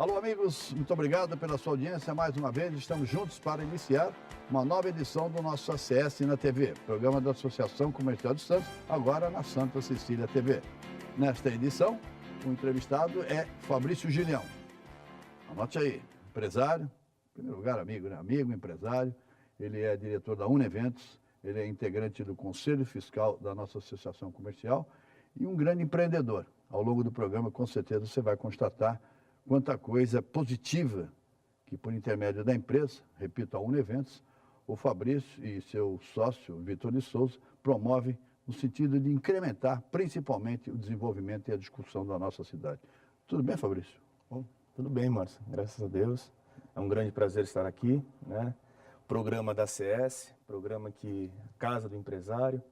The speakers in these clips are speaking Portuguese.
Alô, amigos, muito obrigado pela sua audiência. Mais uma vez, estamos juntos para iniciar uma nova edição do nosso ACS na TV, programa da Associação Comercial de Santos, agora na Santa Cecília TV. Nesta edição, o entrevistado é Fabrício Gilião. Anote aí, empresário, em primeiro lugar, amigo, né? Amigo, empresário. Ele é diretor da Uneventos, ele é integrante do Conselho Fiscal da nossa Associação Comercial e um grande empreendedor. Ao longo do programa, com certeza, você vai constatar quanta coisa positiva que, por intermédio da empresa, repito, a Uneventos, o Fabrício e seu sócio, Vitor de Souza, promove no sentido de incrementar, principalmente, o desenvolvimento e a discussão da nossa cidade. Tudo bem, Fabrício? Bom, tudo bem, Márcio. Graças a Deus. É um grande prazer estar aqui, né? Programa da ACS, programa que Casa do Empresário,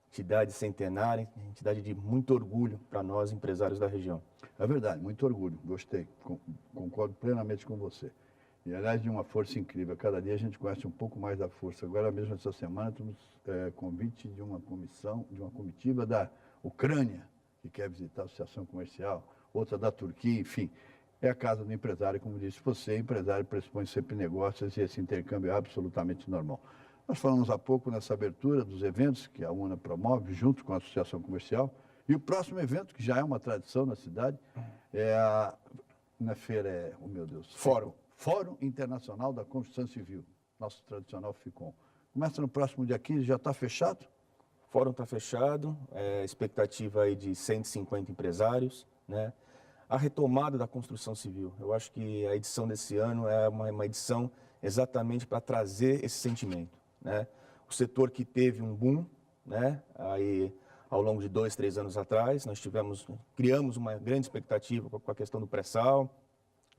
entidade centenária, entidade de muito orgulho para nós, empresários da região. É verdade, muito orgulho, gostei, concordo plenamente com você. E, aliás, de uma força incrível. Cada dia a gente conhece um pouco mais da força. Agora mesmo, essa semana, temos convite de uma comitiva da Ucrânia, que quer visitar a Associação Comercial, outra da Turquia, enfim. É a casa do empresário, como disse você, empresário pressupõe sempre negócios e esse intercâmbio é absolutamente normal. Nós falamos há pouco nessa abertura dos eventos que a UNA promove, junto com a Associação Comercial, e o próximo evento, que já é uma tradição na cidade, na feira, Fórum Internacional da Construção Civil, nosso tradicional FICOM. Começa no próximo dia 15, já está fechado? O fórum está fechado, expectativa aí de 150 empresários, né? A retomada da construção civil. Eu acho que a edição desse ano é uma edição exatamente para trazer esse sentimento, né? O setor que teve um boom, né? Aí, ao longo de 2, 3 anos atrás, nós criamos uma grande expectativa com a questão do pré-sal,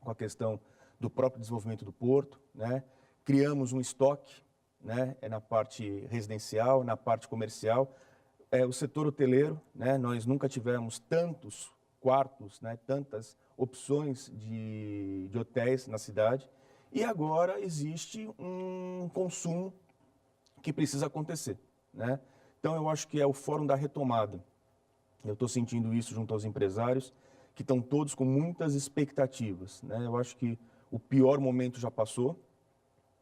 com a questão do próprio desenvolvimento do porto, né? Criamos um estoque, né? Na parte residencial, na parte comercial. O setor hoteleiro, né? Nós nunca tivemos tantos quartos, né? Tantas opções de hotéis na cidade. E agora existe um consumo que precisa acontecer, né? Então, eu acho que é o fórum da retomada. Eu estou sentindo isso junto aos empresários, que estão todos com muitas expectativas, né? Eu acho que o pior momento já passou,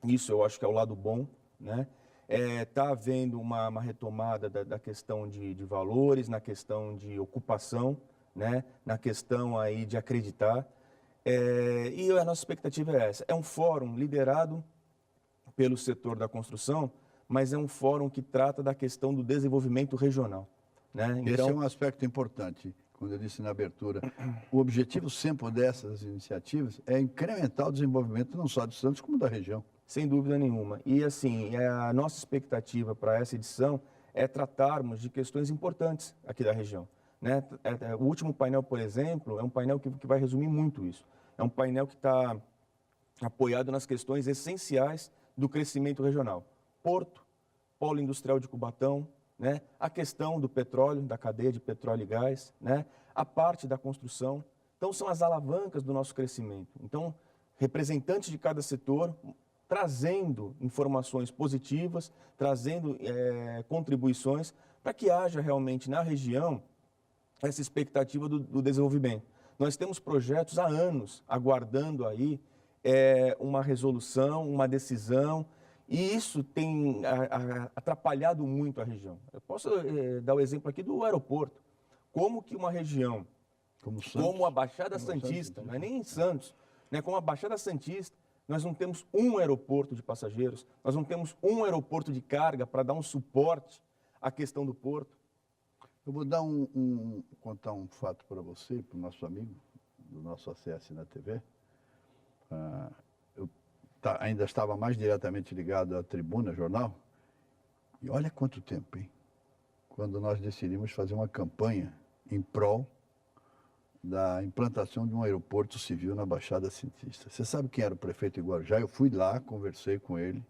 isso eu acho que é o lado bom, né? Está havendo uma retomada da questão de valores, na questão de ocupação, né? Na questão aí de acreditar. E a nossa expectativa é essa. É um fórum liderado pelo setor da construção, mas é um fórum que trata da questão do desenvolvimento regional, né? Então, esse é um aspecto importante. Quando eu disse na abertura, o objetivo sempre dessas iniciativas é incrementar o desenvolvimento não só de Santos, como da região. Sem dúvida nenhuma. E assim, a nossa expectativa para essa edição é tratarmos de questões importantes aqui da região, né? O último painel, por exemplo, é um painel que vai resumir muito isso. É um painel que está apoiado nas questões essenciais do crescimento regional. Porto, polo industrial de Cubatão, né? A questão do petróleo, da cadeia de petróleo e gás, né? A parte da construção. Então, são as alavancas do nosso crescimento. Então, representantes de cada setor trazendo informações positivas, trazendo contribuições para que haja realmente na região essa expectativa do desenvolvimento. Nós temos projetos há anos aguardando aí uma resolução, uma decisão, e isso tem atrapalhado muito a região. Eu posso dar o exemplo aqui do aeroporto. Como que uma região, como a Baixada Santista, não é nem em Santos, né, como a Baixada Santista, nós não temos um aeroporto de passageiros, nós não temos um aeroporto de carga para dar um suporte à questão do porto. Eu vou contar um fato para você e para o nosso amigo, do nosso ACS na TV. Ainda estava mais diretamente ligado à Tribuna, jornal, e olha quanto tempo, hein? Quando nós decidimos fazer uma campanha em prol da implantação de um aeroporto civil na Baixada Santista. Você sabe quem era o prefeito de Guarujá? Eu fui lá, conversei com ele,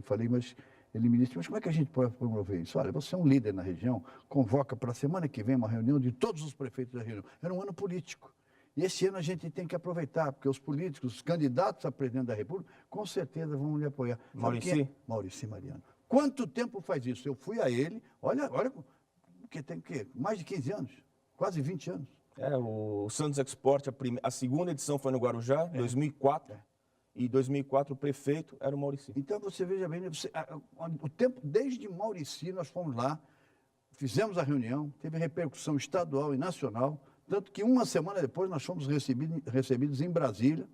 falei, mas ele me disse, mas como é que a gente pode promover isso? Olha, você é um líder na região, convoca para a semana que vem uma reunião de todos os prefeitos da região. Era um ano político. E esse ano a gente tem que aproveitar, porque os políticos, os candidatos a presidente da República, com certeza vão lhe apoiar. Maurici Mariano. Quanto tempo faz isso? Eu fui a ele, olha, porque tem mais de 15 anos, quase 20 anos. O Santos Export, a segunda edição foi no Guarujá, 2004. E 2004 o prefeito era o Maurici. Então você veja bem, o tempo, desde Maurici nós fomos lá, fizemos a reunião, teve repercussão estadual e nacional, tanto que uma semana depois nós fomos recebidos em Brasília,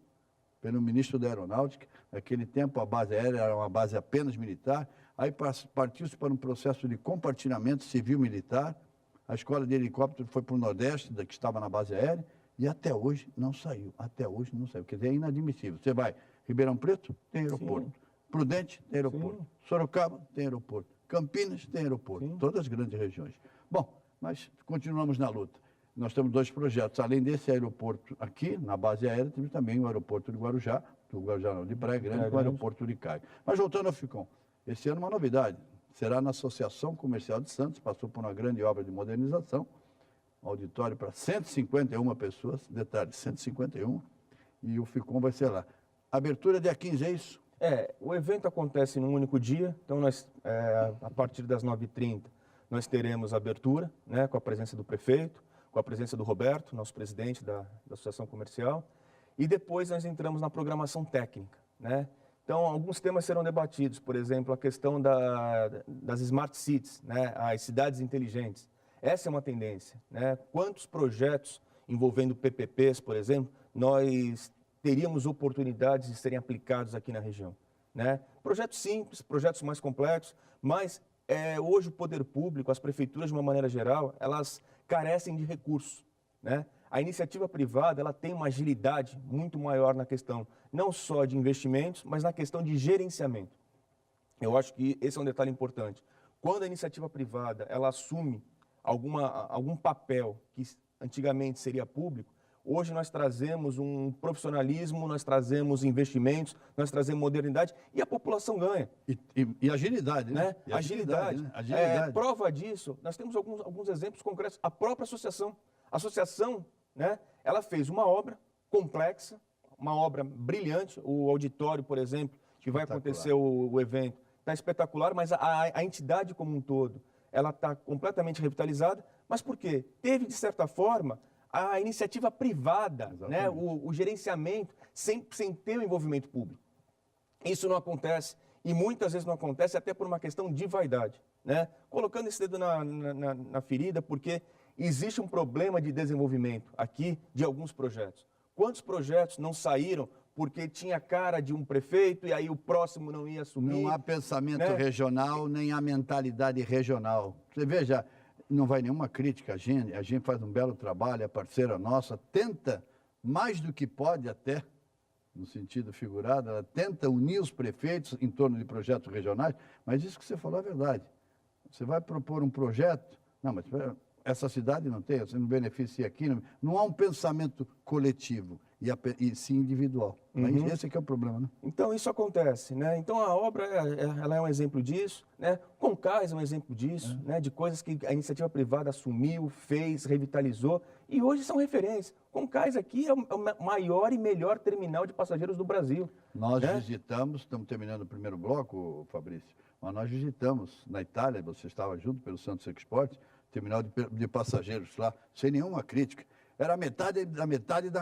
pelo ministro da Aeronáutica. Naquele tempo a base aérea era uma base apenas militar, aí partiu-se para um processo de compartilhamento civil-militar, a escola de helicóptero foi para o Nordeste, que estava na base aérea, e até hoje não saiu, quer dizer, é inadmissível. Você vai, Ribeirão Preto, tem aeroporto, sim. Prudente, tem aeroporto, sim. Sorocaba, tem aeroporto, Campinas, tem aeroporto, sim. Todas as grandes regiões. Bom, mas continuamos na luta. Nós temos 2 projetos, além desse aeroporto aqui, na base aérea, temos também o aeroporto de Guarujá, não, de Praia Grande, com o aeroporto de Caio. Mas voltando ao FICOM, esse ano uma novidade, será na Associação Comercial de Santos, passou por uma grande obra de modernização, auditório para 151 pessoas, detalhe, 151, e o FICOM vai ser lá. Abertura dia 15, é isso? O evento acontece num único dia, então nós, a partir das 9h30, nós teremos a abertura, né, com a presença do prefeito, com a presença do Roberto, nosso presidente da Associação Comercial, e depois nós entramos na programação técnica, né? Então, alguns temas serão debatidos, por exemplo, a questão das smart cities, né, as cidades inteligentes. Essa é uma tendência, né? Quantos projetos envolvendo PPPs, por exemplo, nós teríamos oportunidades de serem aplicados aqui na região, né? Projetos simples, projetos mais complexos, mas hoje o poder público, as prefeituras de uma maneira geral, elas carecem de recursos, né? A iniciativa privada, ela tem uma agilidade muito maior na questão não só de investimentos, mas na questão de gerenciamento. Eu acho que esse é um detalhe importante. Quando a iniciativa privada, ela assume algum papel que antigamente seria público, hoje nós trazemos um profissionalismo, nós trazemos investimentos, nós trazemos modernidade e a população ganha. E agilidade, né? E agilidade. Né? Agilidade. Prova disso, nós temos alguns exemplos concretos. A própria associação. A associação, né, ela fez uma obra complexa, uma obra brilhante, o auditório, por exemplo, que vai acontecer o evento, está espetacular, mas a entidade como um todo, ela está completamente revitalizada. Mas por quê? Teve, de certa forma, a iniciativa privada, né, o gerenciamento, sem ter o envolvimento público. Isso não acontece, e muitas vezes não acontece até por uma questão de vaidade, né? Colocando esse dedo na ferida, porque existe um problema de desenvolvimento aqui de alguns projetos. Quantos projetos não saíram porque tinha cara de um prefeito e aí o próximo não ia assumir? Não há pensamento, né, regional, nem há mentalidade regional. Você veja, não vai nenhuma crítica a gente faz um belo trabalho, é parceira nossa, tenta, mais do que pode até, no sentido figurado, ela tenta unir os prefeitos em torno de projetos regionais, mas isso que você falou é verdade. Você vai propor um projeto, não, mas essa cidade não tem, você não beneficia aqui, não há um pensamento coletivo, e sim individual. Mas esse que é o problema, né? Então, isso acontece, né? Então, a obra, ela é um exemplo disso, né? Concais é um exemplo disso, né? De coisas que a iniciativa privada assumiu, fez, revitalizou, e hoje são referências. Concais aqui é o maior e melhor terminal de passageiros do Brasil. Nós visitamos, estamos terminando o primeiro bloco, Fabrício, mas nós visitamos na Itália, você estava junto pelo Santos Export, terminal de passageiros lá, sem nenhuma crítica. Era metade da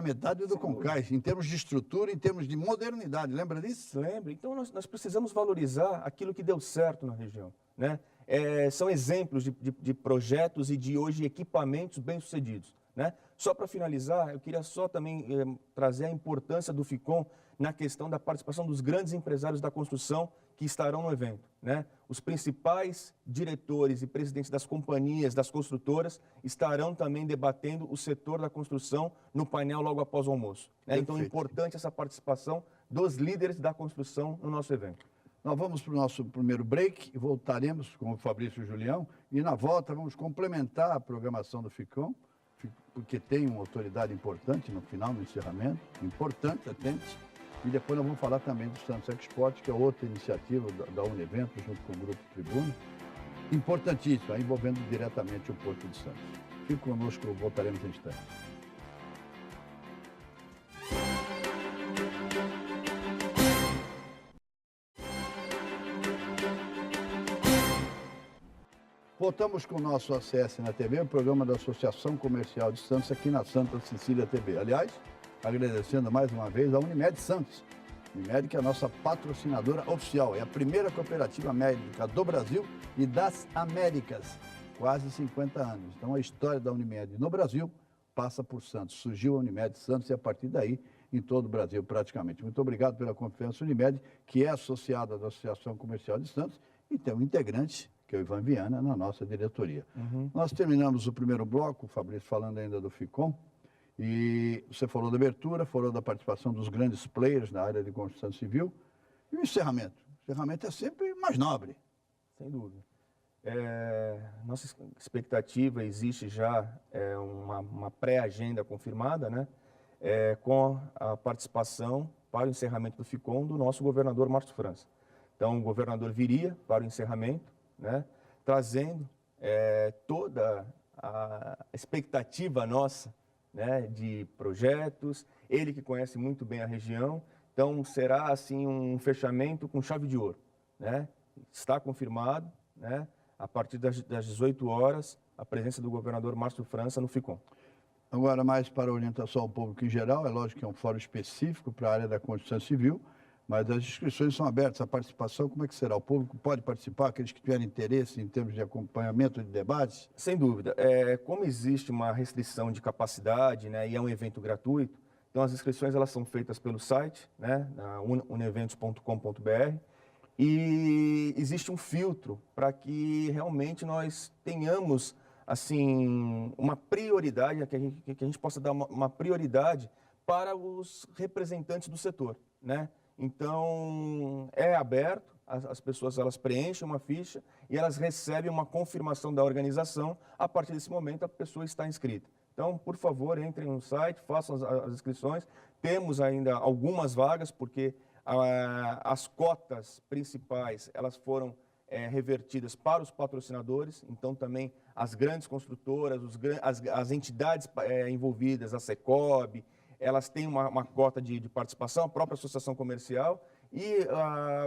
metade do Concais, em termos de estrutura, em termos de modernidade. Lembra disso? Lembro. Então, nós precisamos valorizar aquilo que deu certo na região, né? São exemplos de projetos e de, hoje, equipamentos bem-sucedidos, né? Só para finalizar, eu queria só também trazer a importância do FICOM na questão da participação dos grandes empresários da construção que estarão no evento, né? Os principais diretores e presidentes das companhias, das construtoras, estarão também debatendo o setor da construção no painel logo após o almoço, né? Então, é importante essa participação dos líderes da construção no nosso evento. Nós vamos para o nosso primeiro break e voltaremos com o Fabrício e o Julião, e na volta vamos complementar a programação do FICOM, porque tem uma autoridade importante no final, no encerramento, importante, atente. E depois nós vamos falar também do Santos Export, que é outra iniciativa da Unevento, junto com o Grupo Tribuno, importantíssima, envolvendo diretamente o Porto de Santos. Fique conosco, voltaremos em instantes. voltamos com o nosso ACS na TV, o programa da Associação Comercial de Santos, aqui na Santa Cecília TV. Aliás, agradecendo mais uma vez a Unimed Santos. Unimed, que é a nossa patrocinadora oficial, é a primeira cooperativa médica do Brasil e das Américas, quase 50 anos. Então, a história da Unimed no Brasil passa por Santos. Surgiu a Unimed Santos e, a partir daí, em todo o Brasil, praticamente. Muito obrigado pela confiança, Unimed, que é associada da Associação Comercial de Santos e tem um integrante, que é o Ivan Viana, na nossa diretoria. Nós terminamos o primeiro bloco, o Fabrício falando ainda do FICOM, e você falou da abertura, falou da participação dos grandes players na área de construção civil, e o encerramento. O encerramento é sempre mais nobre. Sem dúvida. Nossa expectativa, existe já uma pré-agenda confirmada, né? Com a participação para o encerramento do FICOM do nosso governador Márcio França. Então, o governador viria para o encerramento, né? Trazendo toda a expectativa nossa, né, de projetos, ele que conhece muito bem a região, então será assim um fechamento com chave de ouro, né? Está confirmado, né, a partir das 18 horas, a presença do governador Márcio França no FICOM. Agora, mais para a orientação ao público em geral, é lógico que é um fórum específico para a área da construção civil, mas as inscrições são abertas, a participação, como é que será? O público pode participar, aqueles que tiverem interesse em termos de acompanhamento de debates? Sem dúvida. Como existe uma restrição de capacidade, né, e é um evento gratuito, então as inscrições elas são feitas pelo site, né, na uneventos.com.br, e existe um filtro para que realmente nós tenhamos assim uma prioridade, que a gente possa dar uma prioridade para os representantes do setor, né? Então, é aberto, as pessoas elas preenchem uma ficha e elas recebem uma confirmação da organização. A partir desse momento, a pessoa está inscrita. Então, por favor, entrem no site, façam as inscrições. Temos ainda algumas vagas, porque as cotas principais elas foram revertidas para os patrocinadores. Então, também as grandes construtoras, as entidades envolvidas, a Secob, elas têm uma cota de participação, a própria associação comercial, e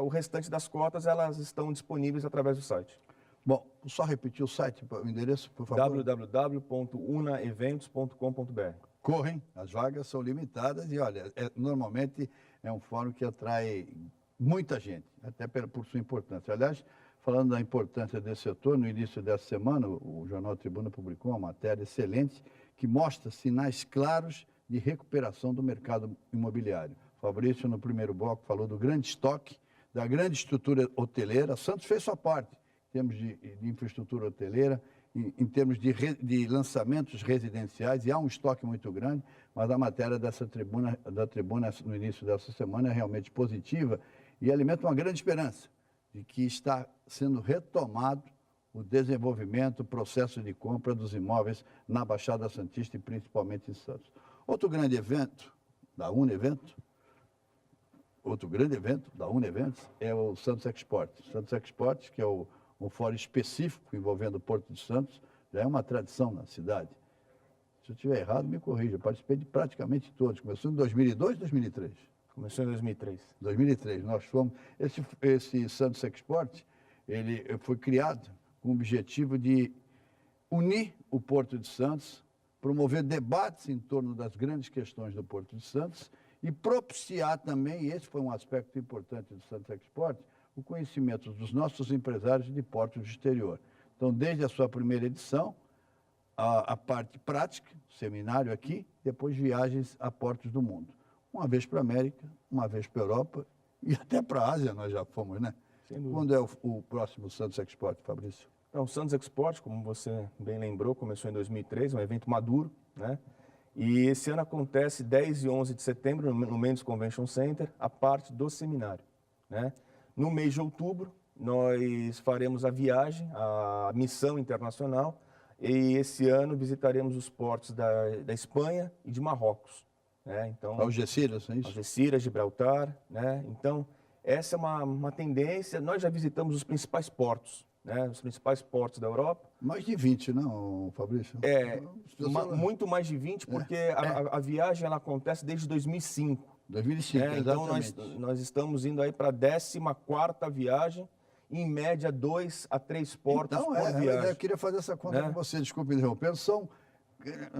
o restante das cotas elas estão disponíveis através do site. Bom, só repetir o site, o endereço, por favor. www.unaeventos.com.br. Correm, as vagas são limitadas e, olha, normalmente é um fórum que atrai muita gente, até por sua importância. Aliás, falando da importância desse setor, no início dessa semana, o Jornal Tribuna publicou uma matéria excelente que mostra sinais claros de recuperação do mercado imobiliário. Fabrício, no primeiro bloco, falou do grande estoque, da grande estrutura hoteleira. Santos fez sua parte em termos de infraestrutura hoteleira, em termos de lançamentos residenciais, e há um estoque muito grande, mas a matéria da tribuna no início dessa semana é realmente positiva e alimenta uma grande esperança de que está sendo retomado o desenvolvimento, o processo de compra dos imóveis na Baixada Santista e principalmente em Santos. Outro grande evento da Uneventos é o Santos Export. Santos Export, que é um fórum específico envolvendo o Porto de Santos, já é uma tradição na cidade. Se eu estiver errado, me corrija. Eu participei de praticamente todos. Começou em 2002 ou 2003? Começou em 2003. 2003. Nós fomos... Esse Santos Export, ele foi criado com o objetivo de unir o Porto de Santos, promover debates em torno das grandes questões do Porto de Santos e propiciar também, e esse foi um aspecto importante do Santos Export, o conhecimento dos nossos empresários de portos do exterior. Então, desde a sua primeira edição, a parte prática, seminário aqui, depois viagens a portos do mundo. Uma vez para a América, uma vez para a Europa e até para a Ásia nós já fomos, né? Quando é o próximo Santos Export, Fabrício? Então, o Santos Export, como você bem lembrou, começou em 2003, um evento maduro, né? E esse ano acontece 10 e 11 de setembro, no Mendes Convention Center, a parte do seminário, né? No mês de outubro, nós faremos a viagem, a missão internacional, e esse ano visitaremos os portos da Espanha e de Marrocos, né? Então, Algeciras, não é isso? Algeciras, Gibraltar, né? Então, essa é uma tendência. Nós já visitamos os principais portos, né? Os principais portos da Europa. Mais de 20, não, Fabrício? Muito mais de 20, porque a viagem ela acontece desde 2005. 2005, Então, exatamente. nós estamos indo aí para a 14ª viagem em média 2 a 3 portos Então, por viagem. eu queria fazer essa conta né? com você, desculpe interromper. São,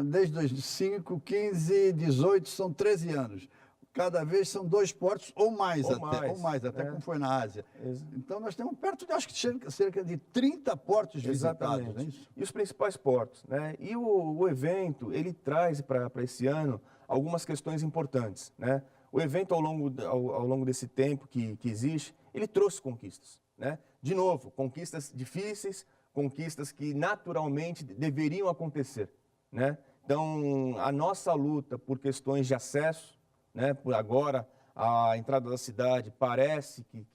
desde 2005, 15, 18, são 13 anos. Cada vez são 2 portos ou mais, até como foi na Ásia. Então, nós temos perto de, acho que cerca de 30 portos visitados, não é isso? E os principais portos, né? E o evento, ele traz para esse ano algumas questões importantes, né? O evento, ao longo desse tempo que existe, ele trouxe conquistas, né? De novo, conquistas difíceis, conquistas que naturalmente deveriam acontecer, né? Então, a nossa luta por questões de acesso, né? Por agora, a entrada da cidade parece que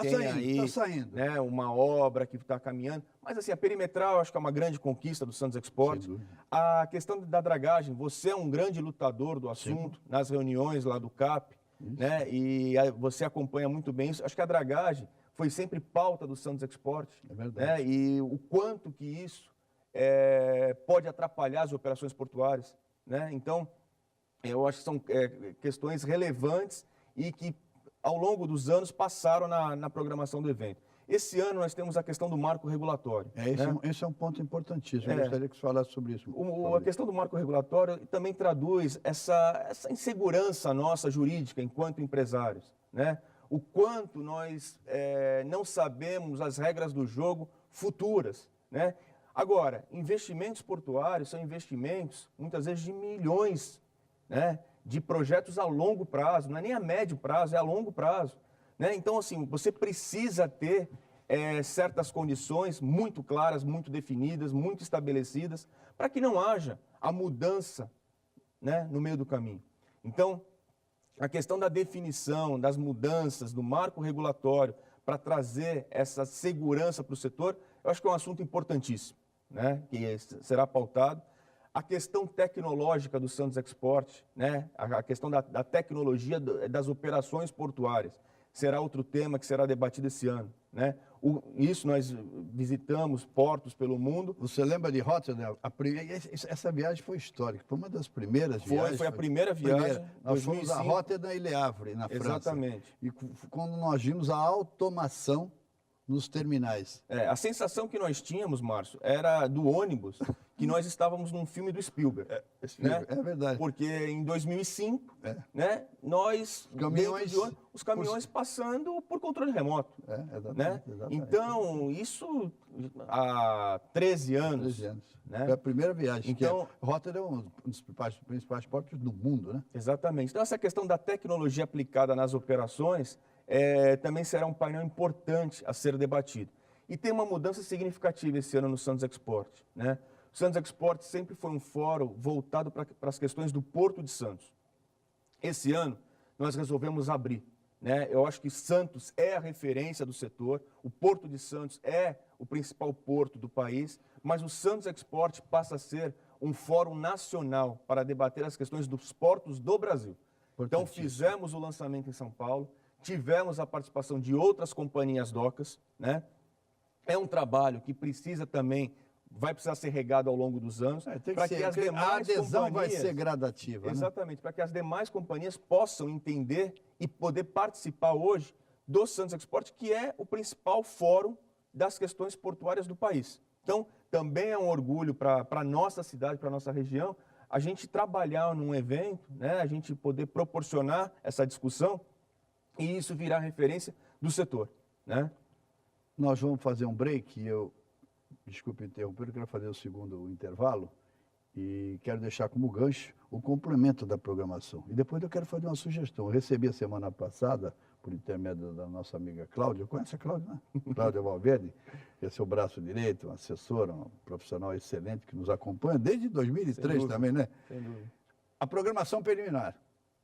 tem aí né? Uma obra que está caminhando. Mas, assim, a perimetral, acho que é uma grande conquista do Santos Export. A questão da dragagem, você é um grande lutador do assunto, nas reuniões lá do CAP, né? E você acompanha muito bem isso. Acho que a dragagem foi sempre pauta do Santos Export. É verdade. Né? E o quanto que isso pode atrapalhar as operações portuárias, né? Então, eu acho que são questões relevantes e que, ao longo dos anos, passaram na programação do evento. Esse ano nós temos a questão do marco regulatório. Esse é um ponto importantíssimo. Eu gostaria que você falasse sobre isso. A questão do marco regulatório também traduz essa insegurança nossa jurídica enquanto empresários, né? O quanto nós não sabemos as regras do jogo futuras, né? Agora, investimentos portuários são investimentos, muitas vezes, de milhões, né? De projetos a longo prazo, não é nem a médio prazo, é a longo prazo, né? Então, assim, você precisa ter certas condições muito claras, muito definidas, muito estabelecidas, para que não haja a mudança, né, no meio do caminho. Então, a questão da definição, das mudanças, do marco regulatório, para trazer essa segurança para o setor, eu acho que é um assunto importantíssimo, né, que será pautado. A questão tecnológica do Santos Export, né? A questão da tecnologia das operações portuárias, será outro tema que será debatido esse ano, né? Isso nós visitamos portos pelo mundo. Você lembra de Rotterdam? Essa viagem foi histórica, foi uma das primeiras viagens. Foi a primeira viagem. Nós fomos a Rotterdam e Le Havre, na França. Exatamente. E quando nós vimos a automação nos terminais. A sensação que nós tínhamos, Márcio, era do ônibus, que nós estávamos num filme do Spielberg. Né? É verdade. Porque em 2005, né, os caminhões passando por controle remoto. Exatamente, né? Exatamente. Então, isso há 13 anos. 13 anos. Né? Foi a primeira viagem. Então, Rotterdam é um dos principais portos do mundo, né? Exatamente. Então, essa questão da tecnologia aplicada nas operações também será um painel importante a ser debatido. E tem uma mudança significativa esse ano no Santos Export, né? O Santos Export sempre foi um fórum voltado para as questões do Porto de Santos. Esse ano, nós resolvemos abrir, né? Eu acho que Santos é a referência do setor, o Porto de Santos é o principal porto do país, mas o Santos Export passa a ser um fórum nacional para debater as questões dos portos do Brasil. Então, fizemos o lançamento em São Paulo, tivemos a participação de outras companhias docas, né? É um trabalho que precisa também, vai precisar ser regado ao longo dos anos, para que as demais a adesão vai ser gradativa. Exatamente, né? Para que as demais companhias possam entender e poder participar hoje do Santos Export, que é o principal fórum das questões portuárias do país. Então, também é um orgulho para a nossa cidade, para a nossa região, a gente trabalhar num evento, né? A gente poder proporcionar essa discussão e isso virar referência do setor, né? Nós vamos fazer um break, desculpe interromper, eu quero fazer o segundo intervalo e quero deixar como gancho o complemento da programação. E depois eu quero fazer uma sugestão. Eu recebi a semana passada, por intermédio da nossa amiga Cláudia, conhece a Cláudia, né? Cláudia Valverde, esse é o braço direito, uma assessora, um profissional excelente que nos acompanha desde 2003 também, né? Sem dúvida. A programação preliminar.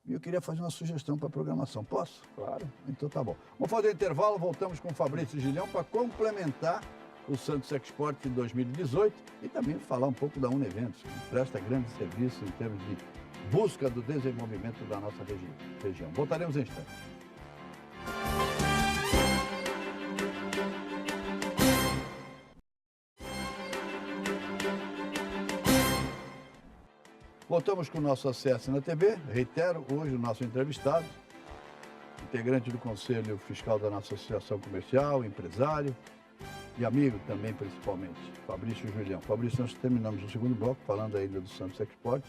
E eu queria fazer uma sugestão para a programação. Posso? Claro. Então tá bom. Vamos fazer intervalo, voltamos com o Fabrício Gilhão para complementar o Santos Export de 2018 e também falar um pouco da Uneventos, que presta grande serviço em termos de busca do desenvolvimento da nossa região. Voltaremos em instantes. Voltamos com o nosso acesso na TV. Reitero, hoje o nosso entrevistado, integrante do Conselho Fiscal da nossa Associação Comercial, empresário e amigo também, principalmente, Fabrício Julião. Fabrício, nós terminamos o segundo bloco falando ainda do Santos Export,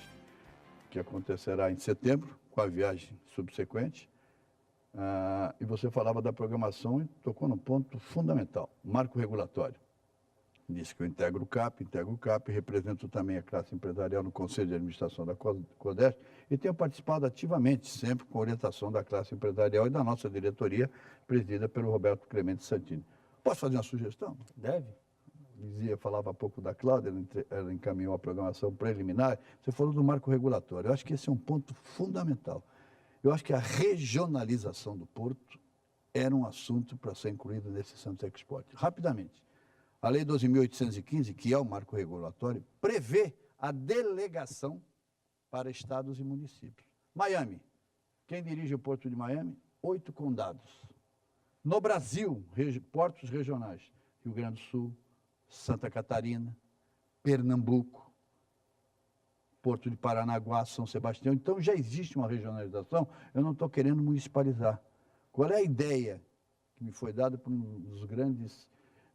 que acontecerá em setembro, com a viagem subsequente. E você falava da programação e tocou num ponto fundamental, marco regulatório. Disse que eu integro o CAP, represento também a classe empresarial no Conselho de Administração da CODESP e tenho participado ativamente, sempre com orientação da classe empresarial e da nossa diretoria, presidida pelo Roberto Clemente Santini. Posso fazer uma sugestão? Deve. Falava há pouco da Cláudia, ela encaminhou a programação preliminar, você falou do marco regulatório. Eu acho que esse é um ponto fundamental. Eu acho que a regionalização do porto era um assunto para ser incluído nesse Santos Export. Rapidamente. A Lei 12.815, que é o marco regulatório, prevê a delegação para estados e municípios. Miami. Quem dirige o Porto de Miami? 8 condados. No Brasil, portos regionais. Rio Grande do Sul, Santa Catarina, Pernambuco, Porto de Paranaguá, São Sebastião. Então, já existe uma regionalização, eu não estou querendo municipalizar. Qual é a ideia que me foi dada por um dos grandes,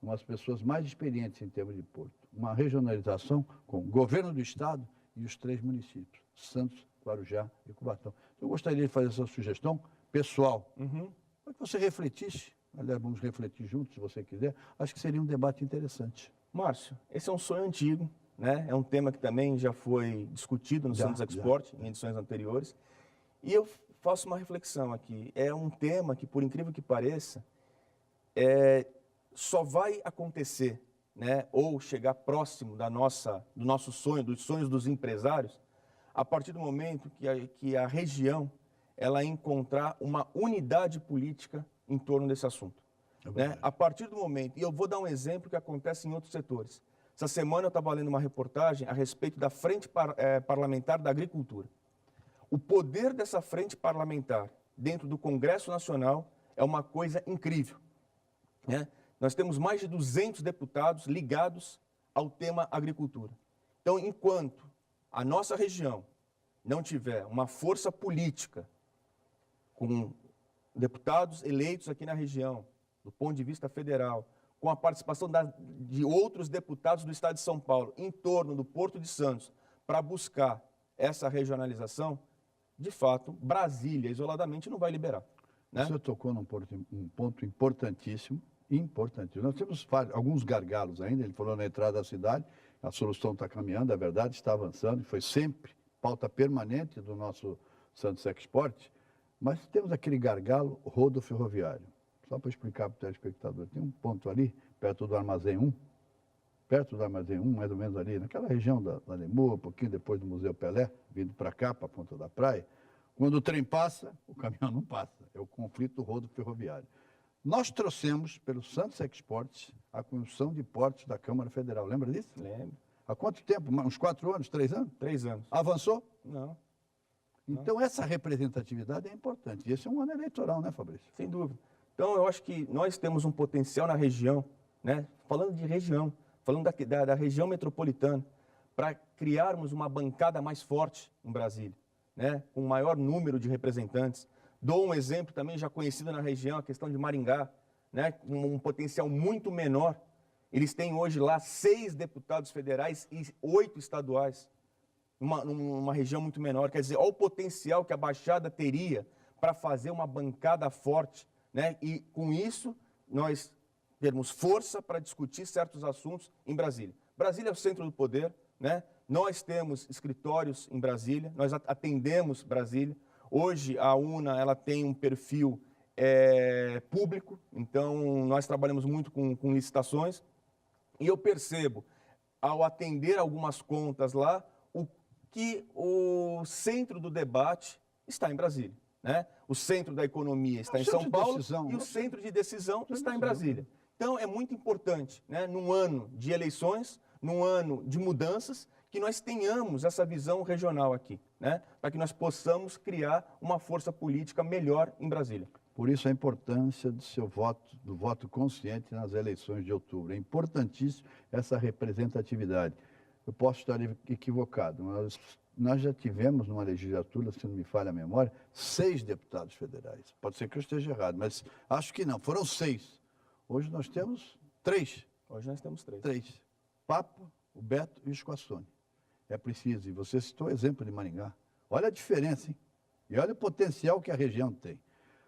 umas pessoas mais experientes em termos de porto? Uma regionalização com o governo do estado e os 3 municípios, Santos, Guarujá e Cubatão. Eu gostaria de fazer essa sugestão pessoal, para que você refletisse. Aliás, vamos refletir juntos, se você quiser. Acho que seria um debate interessante. Márcio, esse é um sonho antigo, né? É um tema que também já foi discutido no Santos Export, em edições anteriores. E eu faço uma reflexão aqui. É um tema que, por incrível que pareça, só vai acontecer, né, ou chegar próximo do nosso sonho, dos sonhos dos empresários, a partir do momento que a região ela encontrar uma unidade política em torno desse assunto. Né? A partir do momento, e eu vou dar um exemplo que acontece em outros setores. Essa semana eu estava lendo uma reportagem a respeito da Frente Parlamentar da Agricultura. O poder dessa frente parlamentar dentro do Congresso Nacional é uma coisa incrível. Né? Nós temos mais de 200 deputados ligados ao tema agricultura. Então, enquanto a nossa região não tiver uma força política com deputados eleitos aqui na região, do ponto de vista federal, com a participação de outros deputados do estado de São Paulo em torno do Porto de Santos para buscar essa regionalização, de fato, Brasília, isoladamente, não vai liberar. Né? Você tocou num ponto importantíssimo. Nós temos alguns gargalos ainda, ele falou na entrada da cidade, a solução está caminhando, é verdade, está avançando, foi sempre pauta permanente do nosso Santos Export, mas temos aquele gargalo rodoferroviário. Só para explicar para o telespectador, tem um ponto ali, perto do Armazém 1, mais ou menos ali, naquela região da Lemur, um pouquinho depois do Museu Pelé, vindo para cá, para a Ponta da Praia, quando o trem passa, o caminhão não passa, é o conflito rodoferroviário. Nós trouxemos, pelo Santos Export, a Comissão de Portos da Câmara Federal. Lembra disso? Lembro. Há quanto tempo? Uns 4 anos, 3 anos? 3 anos. Avançou? Não. Então, essa representatividade é importante. E esse é um ano eleitoral, né, Fabrício? Sem dúvida. Então, eu acho que nós temos um potencial na região, né? Falando de região, falando da região metropolitana, para criarmos uma bancada mais forte em Brasília, né? Com um maior número de representantes. Dou um exemplo também já conhecido na região, a questão de Maringá, né? Um potencial muito menor. Eles têm hoje lá 6 deputados federais e 8 estaduais, numa região muito menor. Quer dizer, olha o potencial que a Baixada teria para fazer uma bancada forte, né? E com isso nós termos força para discutir certos assuntos em Brasília. Brasília é o centro do poder, né? Nós temos escritórios em Brasília, nós atendemos Brasília. Hoje, a UNA ela tem um perfil público, então nós trabalhamos muito com licitações. E eu percebo, ao atender algumas contas lá, que o centro do debate está em Brasília. Né? O centro da economia está em São Paulo e o centro de decisão está em Brasília. Então, é muito importante, né, num ano de eleições, num ano de mudanças, que nós tenhamos essa visão regional aqui, né? Para que nós possamos criar uma força política melhor em Brasília. Por isso a importância do voto consciente nas eleições de outubro. É importantíssimo essa representatividade. Eu posso estar equivocado, mas nós já tivemos numa legislatura, se não me falha a memória, 6 deputados federais. Pode ser que eu esteja errado, mas acho que não, foram 6. Hoje nós temos 3. Hoje nós temos 3. 3. Papa, o Beto e o Escoassoni. É preciso, e você citou o exemplo de Maringá. Olha a diferença, hein? E olha o potencial que a região tem.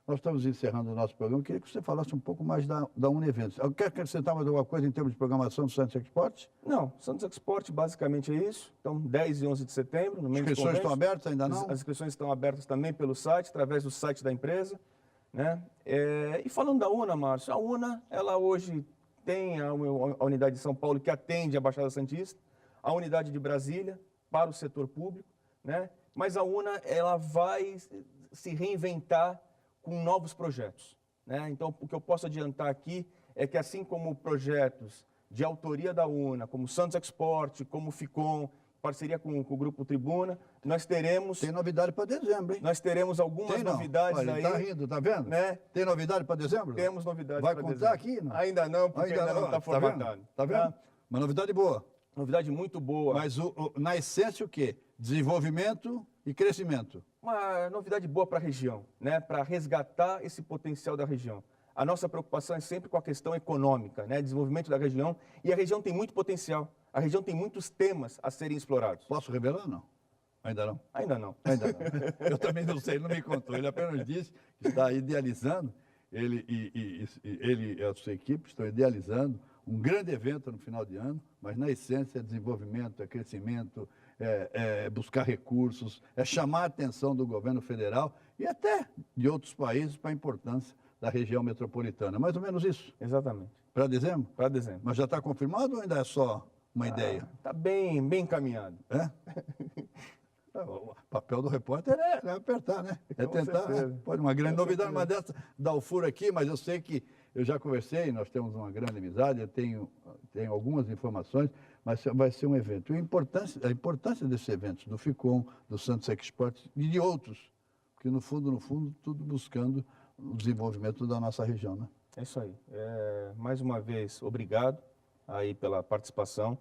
Nós estamos encerrando o nosso programa. Eu queria que você falasse um pouco mais da Uneventos. Quer acrescentar mais alguma coisa em termos de programação do Santos Export? Não, Santos Export basicamente é isso. Então, 10 e 11 de setembro, no As meio dos inscrições estão convênios. abertas ainda não? As inscrições estão abertas também pelo site, através do site da empresa. Né? E falando da UNA, Márcio, a UNA, ela hoje tem a unidade de São Paulo que atende a Baixada Santista, a unidade de Brasília para o setor público, né? Mas a UNA, ela vai se reinventar com novos projetos, né? Então, o que eu posso adiantar aqui é que, assim como projetos de autoria da UNA, como Santos Export, como Ficom, parceria com o Grupo Tribuna, nós teremos... Tem novidade para dezembro, hein? Nós teremos algumas novidades. Olha, aí. Está rindo, tá vendo? Né? Tem novidade para dezembro? Temos novidades Vai para contar dezembro. aqui? Não? Ainda não, porque ainda não está formatado. Tá vendo? Uma novidade boa. Novidade muito boa. Mas na essência o quê? Desenvolvimento e crescimento. Uma novidade boa para a região, né? Para resgatar esse potencial da região. A nossa preocupação é sempre com a questão econômica, né? Desenvolvimento da região. E a região tem muito potencial. A região tem muitos temas a serem explorados. Posso revelar ou não? Ainda não? Ainda não. Ainda não. Eu também não sei, ele não me contou. Ele apenas disse que está idealizando, ele e a sua equipe estão idealizando um grande evento no final de ano, mas na essência é desenvolvimento, é crescimento, é buscar recursos, é chamar a atenção do governo federal e até de outros países para a importância da região metropolitana. Mais ou menos isso. Exatamente. Para dezembro? Para dezembro. Mas já está confirmado ou ainda é só uma ideia? Está bem encaminhado. É? O papel do repórter é apertar, né? É tentar, né? Pode uma grande novidade, uma dessa dá o furo aqui, mas eu sei que eu já conversei, nós temos uma grande amizade, eu tenho algumas informações, mas vai ser um evento. E a importância desses eventos, do Ficom, do Santos Export e de outros, porque no fundo, tudo buscando o desenvolvimento da nossa região, né? É isso aí. Mais uma vez, obrigado aí pela participação.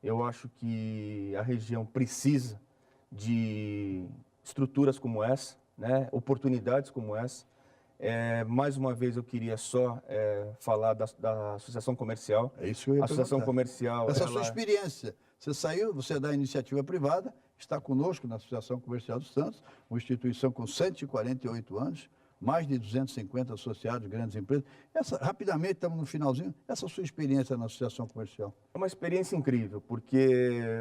Eu acho que a região precisa de estruturas como essa, né? Oportunidades como essa. Mais uma vez eu queria só falar da Associação Comercial. É isso que eu ia A Associação perguntar. Comercial... Essa sua experiência, você saiu, você é da iniciativa privada, está conosco na Associação Comercial do Santos, uma instituição com 148 anos, mais de 250 associados, grandes empresas. Rapidamente, estamos no finalzinho, essa sua experiência na Associação Comercial? É uma experiência incrível, porque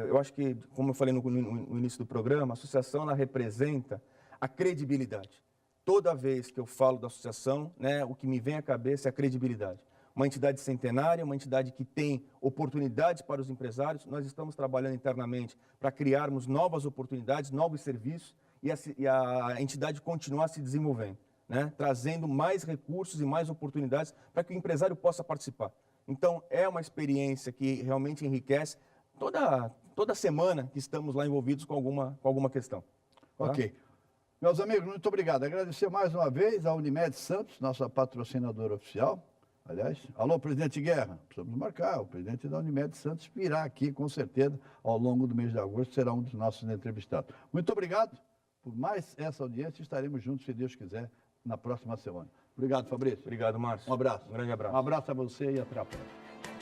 eu acho que, como eu falei no início do programa, a associação ela representa a credibilidade. Toda vez que eu falo da associação, né, o que me vem à cabeça é a credibilidade. Uma entidade centenária, uma entidade que tem oportunidades para os empresários. Nós estamos trabalhando internamente para criarmos novas oportunidades, novos serviços e a entidade continuar se desenvolvendo, né, trazendo mais recursos e mais oportunidades para que o empresário possa participar. Então, é uma experiência que realmente enriquece toda semana que estamos lá envolvidos com alguma questão. Tá? Ok. Meus amigos, muito obrigado. Agradecer mais uma vez a Unimed Santos, nossa patrocinadora oficial. Aliás, alô, presidente Guerra, precisamos marcar. O presidente da Unimed Santos virá aqui, com certeza, ao longo do mês de agosto, será um dos nossos entrevistados. Muito obrigado por mais essa audiência. Estaremos juntos, se Deus quiser, na próxima semana. Obrigado, Fabrício. Obrigado, Márcio. Um abraço. Um grande abraço. Um abraço a você e até a próxima.